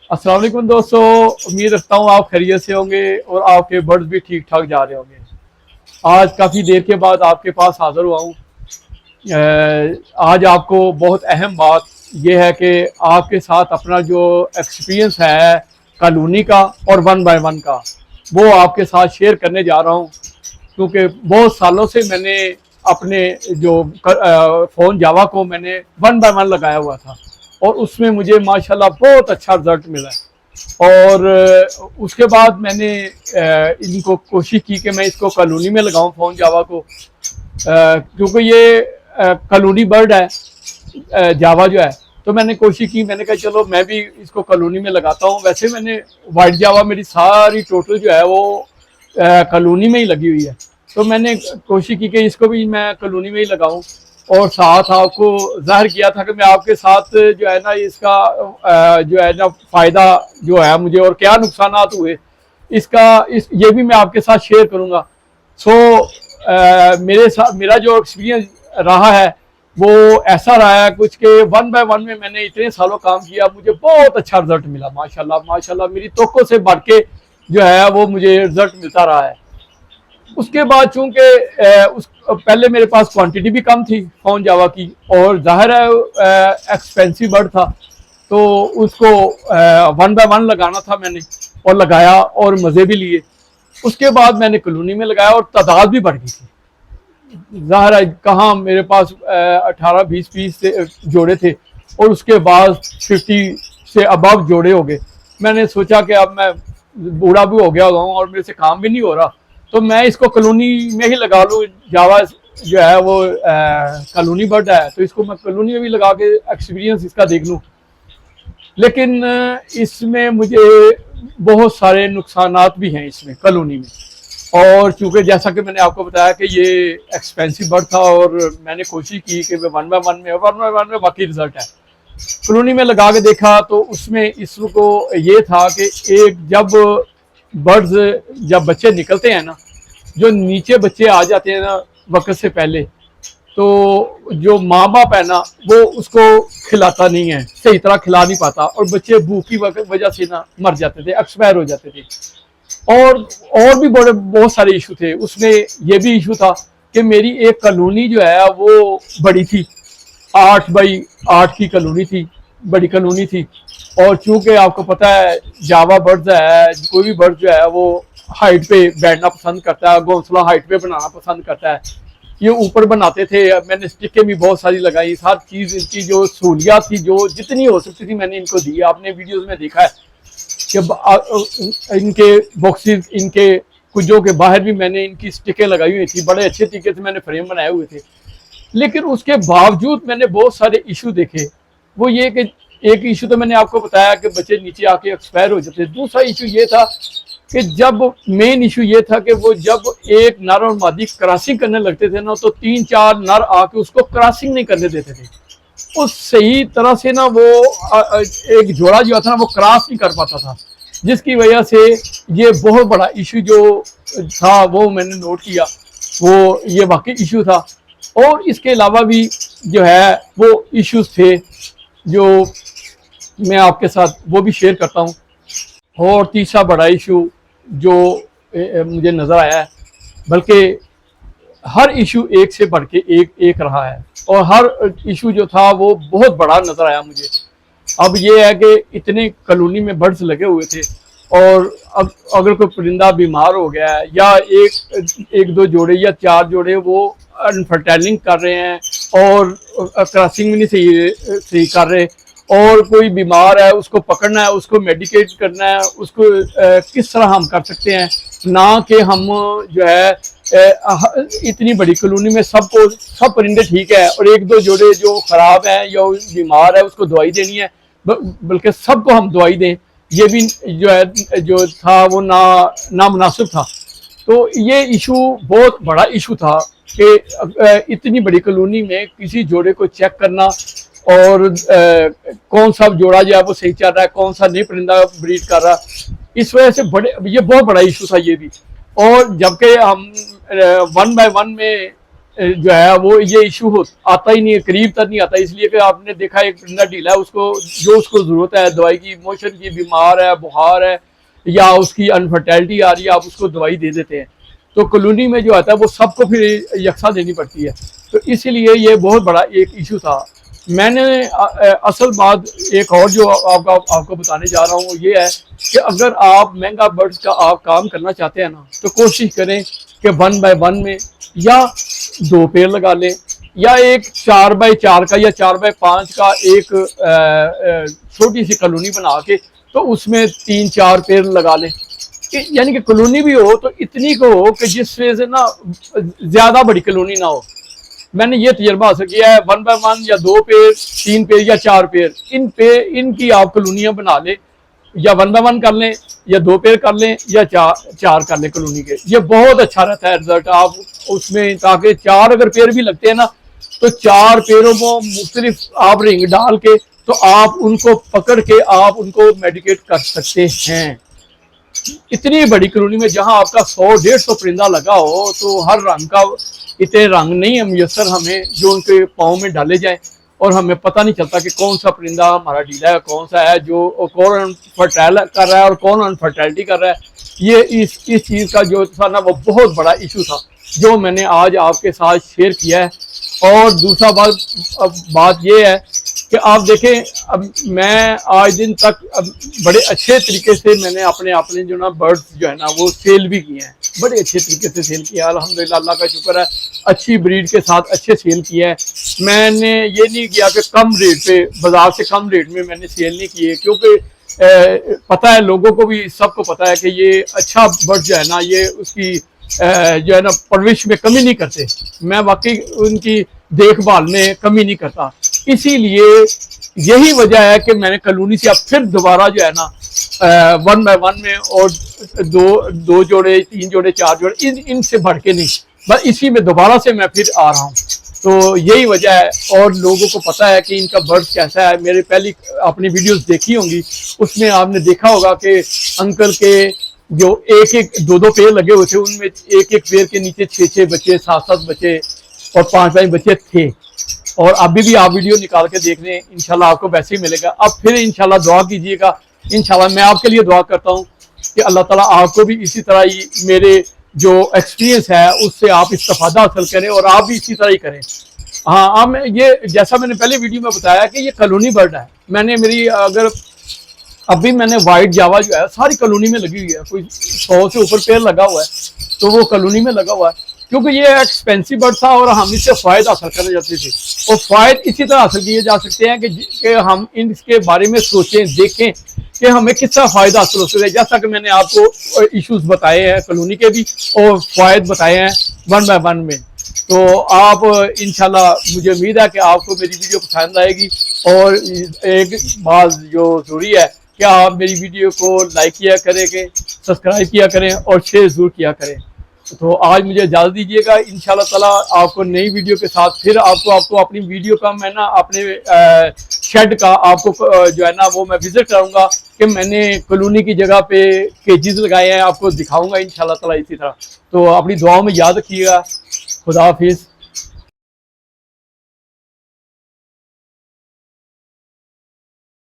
अस्सलाम वालेकुम दोस्तों, उम्मीद रखता हूँ आप खैरियत से होंगे और आपके बर्ड्स भी ठीक ठाक जा रहे होंगे। आज काफ़ी देर के बाद आपके पास हाज़िर हुआ हूँ। आज आपको बहुत अहम बात यह है कि आपके साथ अपना जो एक्सपीरियंस है कॉलोनी का और 1 बाय 1 का वो आपके साथ शेयर करने जा रहा हूँ, क्योंकि बहुत सालों से मैंने अपने जो फ़ोन जावा को मैंने 1 बाय 1 लगाया हुआ था और उसमें मुझे माशाल्लाह बहुत अच्छा रिजल्ट मिला है। और उसके बाद मैंने इनको कोशिश की कि मैं इसको कॉलोनी में लगाऊं फ़ोन जावा को, क्योंकि ये कॉलोनी बर्ड है जावा जो है। तो मैंने कोशिश की, मैंने कहा चलो मैं भी इसको कॉलोनी में लगाता हूँ। वैसे मैंने वाइट जावा मेरी सारी टोटल जो है वो कॉलोनी में ही लगी हुई है, तो मैंने कोशिश की कि इसको भी मैं कॉलोनी में ही लगाऊं और साथ आपको जाहिर किया था कि मैं आपके साथ जो है ना इसका जो है ना फ़ायदा जो है मुझे और क्या नुकसानात हुए ये भी मैं आपके साथ शेयर करूंगा। मेरे साथ मेरा जो एक्सपीरियंस रहा है वो ऐसा रहा है कुछ के 1 बाय 1 में मैंने इतने सालों काम किया, मुझे बहुत अच्छा रिजल्ट मिला माशाल्लाह माशाल्लाह। मेरी तोक़ों से बढ़ के जो है वो मुझे रिजल्ट मिलता रहा है। उसके बाद चूंकि पहले मेरे पास क्वांटिटी भी कम थी फ़ोन जावा की और जाहिर है एक्सपेंसिव बर्ड था, तो उसको 1 बाय 1 लगाना था मैंने और लगाया और मज़े भी लिए। उसके बाद मैंने कॉलोनी में लगाया और तादाद भी बढ़ गई थी। जाहिर है कहाँ मेरे पास 18-20 पीस जोड़े थे और उसके बाद 50 से अबव जोड़े हो गए। मैंने सोचा कि अब मैं बूढ़ा भी हो गया हूँ और मेरे से काम भी नहीं हो रहा, तो मैं इसको कॉलोनी में ही लगा लूँ। जावा जो है वो कॉलोनी बर्ड है, तो इसको मैं कॉलोनी में भी लगा के एक्सपीरियंस इसका देख लूँ। लेकिन इसमें मुझे बहुत सारे नुकसानात भी हैं इसमें कॉलोनी में, और चूँकि जैसा कि मैंने आपको बताया कि ये एक्सपेंसिव बर्ड था और मैंने कोशिश की कि 1 बाय 1 में बाकी रिजल्ट है। कॉलोनी में लगा के देखा तो उसमें इसको ये था कि एक जब बच्चे निकलते हैं ना, जो नीचे बच्चे आ जाते हैं ना वक्त से पहले, तो जो माँ बाप है ना वो उसको खिलाता नहीं है, सही तरह खिला नहीं पाता और बच्चे भूख की वजह से ना मर जाते थे, एक्सपायर हो जाते थे। और भी बहुत सारे इशू थे उसमें। ये भी इशू था कि मेरी एक कॉलोनी जो है वो बड़ी थी, 8 बाय 8 की कॉलोनी थी, बड़ी कॉलोनी थी। और चूंकि आपको पता है जावा बर्ड्स है, कोई भी बर्ड जो है वो हाइट पे बैठना पसंद करता है, घोंसला हाइट पे बनाना पसंद करता है। ये ऊपर बनाते थे, मैंने स्टिकें भी बहुत सारी लगाई, हर चीज़ इनकी जो सहूलियात थी जो जितनी हो सकती थी मैंने इनको दी। आपने वीडियोस में देखा है कि इनके बॉक्सेस, इनके कुजों के बाहर भी मैंने इनकी स्टिकें लगाई हुई थी, बड़े अच्छे तरीके से मैंने फ्रेम बनाए हुए थे। लेकिन उसके बावजूद मैंने बहुत सारे इशू देखे। वो ये कि एक इशू तो मैंने आपको बताया कि बच्चे नीचे आके एक्सपायर हो जाते। दूसरा इशू ये था कि मेन इशू ये था कि वो जब एक नर और मादी क्रॉसिंग करने लगते थे ना, तो 3-4 नर आके उसको क्रॉसिंग नहीं करने देते थे। वो सही तरह से ना वो एक जोड़ा जो था ना वो क्रॉस नहीं कर पाता था, जिसकी वजह से ये बहुत बड़ा इशू जो था वो मैंने नोट किया, वो ये वाकई इशू था। और इसके अलावा भी जो है वो इश्यूज थे जो मैं आपके साथ वो भी शेयर करता हूँ। और तीसरा बड़ा इशू जो मुझे नज़र आया है, बल्कि हर इशू एक से बढ़ के एक रहा है और हर इशू जो था वो बहुत बड़ा नज़र आया मुझे। अब ये है कि इतने कॉलोनी में बर्ड्स लगे हुए थे और अब अगर कोई परिंदा बीमार हो गया है या एक दो जोड़े या 4 जोड़े वो अनफर्टाइलिंग कर रहे हैं और क्रॉसिंग भी नहीं सही कर रहे, और कोई बीमार है उसको पकड़ना है, उसको मेडिकेट करना है, उसको किस तरह हम कर सकते हैं, ना कि हम जो है इतनी बड़ी कॉलोनी में सब परिंदे ठीक है और 1-2 जोड़े जो ख़राब हैं या बीमार है उसको दवाई देनी है, बल्कि सबको हम दवाई दें, ये भी जो था वो ना मुनासिब था। तो ये इशू बहुत बड़ा इशू था कि इतनी बड़ी कॉलोनी में किसी जोड़े को चेक करना और कौन सा जोड़ा जो है वो सही चल रहा है, कौन सा नहीं परिंदा ब्रीड कर रहा, इस वजह से ये बहुत बड़ा इशू था ये भी। और जबकि हम 1 बाय 1 में جو ہے وہ یہ ایشو آتا ہی نہیں ہے، قریب تک نہیں آتا، اس لیے کہ آپ نے دیکھا ایک پرندہ ڈھیلا ہے، اس کو جو اس کو ضرورت ہے دوائی کی، موشن کی، بیمار ہے، بخار ہے یا اس کی انفرٹیلٹی آ رہی ہے، آپ اس کو دوائی دے دیتے ہیں، تو کالونی میں جو آتا ہے وہ سب کو پھر یکساں دینی پڑتی ہے، تو اسی لیے یہ بہت بڑا ایک ایشو تھا۔ میں نے اصل بات ایک اور جو آپ کو بتانے جا رہا ہوں وہ یہ ہے کہ اگر آپ مہنگا برڈز کا آپ کام کرنا چاہتے ہیں نا تو کوشش کریں کہ 1x1 میں یا 2 پیڑ لگا لیں، یا ایک 4x4 کا یا 4x5 کا ایک چھوٹی سی کالونی بنا کے تو اس میں 3-4 پیڑ لگا لیں، یعنی کہ کالونی بھی ہو تو اتنی کو ہو کہ جس وجہ سے نا زیادہ بڑی کالونی نہ ہو۔ میں نے یہ تجربہ حاصل کیا ہے، 1x1 یا 2 پیڑ، 3 پیڑ یا 4 پیڑ، ان کی آپ کالونیاں بنا لیں، یا 1x1 کر لیں یا 2 پیڑ کر لیں یا 4 کر لیں کالونی کے، یہ بہت اچھا رہتا ہے رزلٹ آپ اس میں، تاکہ 4 اگر پیڑ بھی لگتے ہیں نا تو 4 پیڑوں کو مختلف آپ رنگ ڈال کے تو آپ ان کو پکڑ کے آپ ان کو میڈیکیٹ کر سکتے ہیں۔ اتنی بڑی کالونی میں جہاں آپ کا 100-150 پرندہ لگا ہو تو ہر رنگ کا اتنے رنگ نہیں میسر ہمیں جو ان کے پاؤں میں ڈالے جائیں، اور ہمیں پتہ نہیں چلتا کہ کون سا پرندہ ہمارا ڈھیلا ہے، کون سا ہے جو کون فرٹائل کر رہا ہے اور کون انفرٹائلٹی کر رہا ہے۔ یہ اس چیز کا جو تھا نا وہ بہت بڑا ایشو تھا جو میں نے آج آپ کے ساتھ شیئر کیا ہے۔ اور دوسرا بات یہ ہے کہ آپ دیکھیں اب میں آج دن تک بڑے اچھے طریقے سے میں نے اپنے جو نا برڈز جو ہے نا وہ سیل بھی کیے ہیں، بڑے اچھے طریقے سے سیل کیا ہے، الحمدللہ اللہ کا شکر ہے، اچھی بریڈ کے ساتھ اچھے سیل کیا ہے۔ میں نے یہ نہیں کیا کہ کم ریٹ پہ، بازار سے کم ریٹ میں نے سیل نہیں کیے، کیونکہ پتہ ہے لوگوں کو بھی، سب کو پتہ ہے کہ یہ اچھا برڈ جو ہے نا یہ اس کی جو ہے نا پرورش میں کمی نہیں کرتے، میں واقعی ان کی دیکھ بھال میں کمی نہیں کرتا، اسی لیے یہی وجہ ہے کہ میں نے کالونی سے اب پھر دوبارہ جو ہے نا 1x1 میں اور 2 جوڑے، 3 جوڑے، 4 جوڑے، ان سے بڑھ کے نہیں، بس اسی میں دوبارہ سے میں پھر آ رہا ہوں، تو یہی وجہ ہے۔ اور لوگوں کو پتہ ہے کہ ان کا برڈ کیسا ہے، میرے پہلی اپنی ویڈیوز دیکھی ہوں گی، اس میں آپ نے دیکھا ہوگا کہ انکل کے جو 1-2 پیڑ لگے ہوئے تھے ان میں ایک پیڑ کے نیچے 6 بچے، 7 بچے اور 5 بچے تھے، اور ابھی بھی آپ ویڈیو نکال کے دیکھ لیں، انشاءاللہ آپ کو ویسے ہی ملے گا۔ اب پھر انشاءاللہ دعا کیجئے گا، انشاءاللہ میں آپ کے لیے دعا کرتا ہوں کہ اللہ تعالیٰ آپ کو بھی اسی طرح ہی میرے جو ایکسپیرینس ہے اس سے آپ استفادہ حاصل کریں اور آپ بھی اسی طرح ہی کریں۔ ہاں یہ جیسا میں نے پہلے ویڈیو میں بتایا کہ یہ کالونی برڈ ہے، میں نے اگر ابھی میں نے وائٹ جاوا جو ہے ساری کالونی میں لگی ہوئی ہے، کوئی 100 سے اوپر پیڑ لگا ہوا ہے تو وہ کالونی میں لگا ہوا ہے، کیونکہ یہ ایکسپینسو برڈ تھا اور ہم اس سے فوائد حاصل کرنے جاتے تھے، اور فوائد اسی طرح حاصل کیے جا سکتے ہیں کہ ہم اس کے بارے میں سوچیں، دیکھیں کہ ہمیں کس طرح فائدہ حاصل ہو سکتا ہے، جیسا کہ میں نے آپ کو ایشوز بتائے ہیں کالونی کے بھی اور فوائد بتائے ہیں 1x1 میں۔ تو آپ انشاءاللہ مجھے امید ہے کہ آپ کو میری ویڈیو پسند آئے گی، اور ایک بات جو ضروری ہے کہ آپ میری ویڈیو کو لائک کیا کریں، سبسکرائب کیا کریں اور شیئر ضرور کیا کریں۔ تو آج مجھے اجازت دیجیے گا، انشاءاللہ تعالیٰ آپ کو نئی ویڈیو کے ساتھ پھر آپ کو اپنی ویڈیو کا میں نا اپنے شیڈ کا آپ کو جو ہے نا وہ میں وزٹ کروں گا کہ میں نے کالونی کی جگہ پہ کیجز لگائے ہیں، آپ کو دکھاؤں گا انشاءاللہ تعالیٰ اسی طرح۔ تو اپنی دعاؤں میں یاد رکھیے گا، خدا حافظ۔